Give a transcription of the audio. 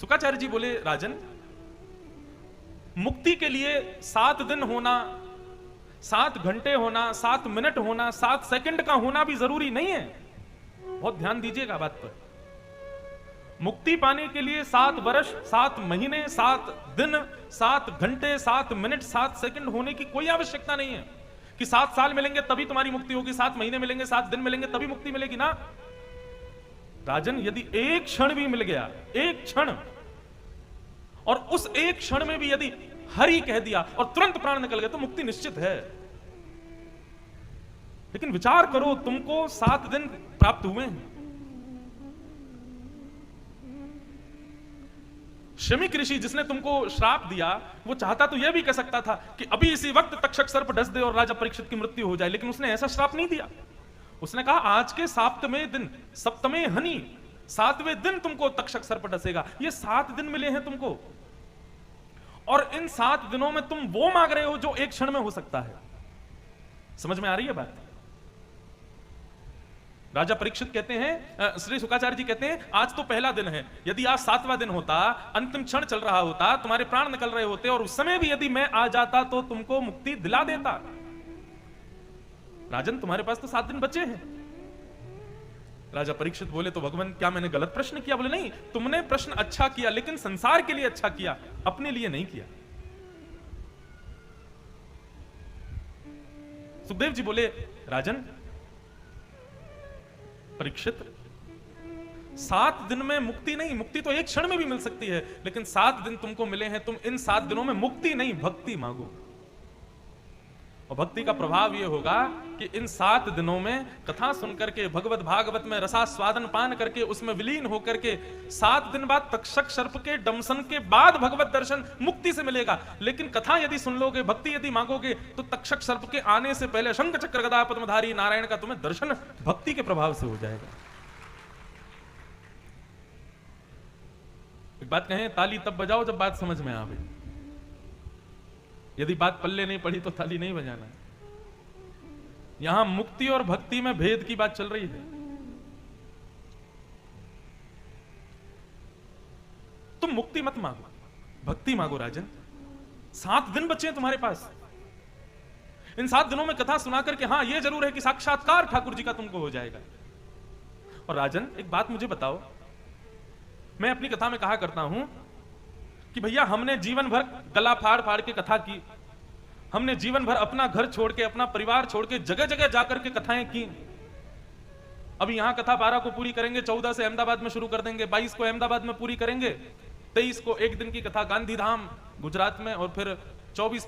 शुक्राचार्य जी बोले, राजन, मुक्ति के लिए 7 दिन होना, 7 घंटे होना, 7 मिनट होना, 7 सेकंड का होना भी जरूरी नहीं है। बहुत ध्यान दीजिएगा बात पर। मुक्ति पाने के लिए 7 वर्ष, 7 महीने, 7 दिन, 7 घंटे, 7 मिनट, 7 सेकंड होने की कोई आवश्यकता नहीं है कि 7 साल मिलेंगे तभी तुम्हारी मुक्ति होगी, 7 महीने मिलेंगे, 7 दिन मिलेंगे तभी मुक्ति मिलेगी ना। राजन, यदि एक क्षण भी मिल गया, एक क्षण, और उस एक क्षण में भी यदि हरि कह दिया और तुरंत प्राण निकल गए तो मुक्ति निश्चित है। लेकिन विचार करो, तुमको 7 दिन प्राप्त हुए हैं। शमीक ऋषि जिसने तुमको श्राप दिया, वो चाहता तो यह भी कह सकता था कि अभी इसी वक्त तक्षक सर्प डस दे और राजा परीक्षित की मृत्यु हो जाए, लेकिन उसने ऐसा श्राप नहीं दिया। उसने कहा आज के 7वें दिन, सप्तमे हनि, 7वें दिन तुमको तक्षक सर्प डसेगा। ये 7 दिन मिले हैं तुमको, और इन 7 दिनों में तुम वो मांग रहे हो जो एक क्षण में हो सकता है। समझ में आ रही है बात? राजा परीक्षित कहते हैं, श्री शुक्राचार्य जी कहते हैं, आज तो पहला दिन है, यदि आज 7वां दिन होता, अंतिम क्षण चल रहा होता, तुम्हारे प्राण निकल रहे होते, और उस समय भी यदि मैं आ जाता तो तुमको मुक्ति दिला देता। राजन, तुम्हारे पास तो 7 दिन बचे हैं। राजा परीक्षित बोले, तो भगवान क्या मैंने गलत प्रश्न किया? बोले नहीं, तुमने प्रश्न अच्छा किया, लेकिन संसार के लिए अच्छा किया, अपने लिए नहीं किया। सुखदेव जी बोले, राजन परीक्षित, 7 दिन में मुक्ति नहीं, मुक्ति तो एक क्षण में भी मिल सकती है, लेकिन 7 दिन तुमको मिले हैं, तुम इन 7 दिनों में मुक्ति नहीं भक्ति मांगो। और भक्ति का प्रभाव यह होगा कि इन 7 दिनों में कथा सुनकर के, भगवत भागवत में रसास्वादन पान करके, उसमें विलीन होकर के 7 दिन बाद तक्षक सर्प के दंशन के बाद भगवत दर्शन मुक्ति से मिलेगा। लेकिन कथा यदि सुन लोगे, भक्ति यदि मांगोगे, तो तक्षक सर्प के आने से पहले शंख चक्र गदा पद्मधारी नारायण का तुम्हें दर्शन भक्ति के प्रभाव से हो जाएगा। एक बात कहें, ताली तब बजाओ जब बात समझ में आवे। यदि बात पल्ले नहीं पड़ी तो ताली नहीं बजाना। यहां मुक्ति और भक्ति में भेद की बात चल रही है। तुम मुक्ति मत मांगो, भक्ति मांगो। राजन, 7 दिन बचे हैं तुम्हारे पास। इन 7 दिनों में कथा सुना करके, हां यह जरूर है कि साक्षात्कार ठाकुर जी का तुमको हो जाएगा। और राजन, एक बात मुझे बताओ, मैं अपनी कथा में कहा करता हूं कि भैया हमने जीवन भर गला फाड़ फाड़ के कथा की, हमने जीवन भर अपना घर छोड़ के, अपना परिवार छोड़ के जगह जगह जाकर के कथाएं की। अभी यहां कथा 12 को पूरी करेंगे, 14 से अहमदाबाद में शुरू कर देंगे, 22 को अहमदाबाद में पूरी करेंगे, 23 को एक दिन की कथा गांधीधाम गुजरात में, और फिर 24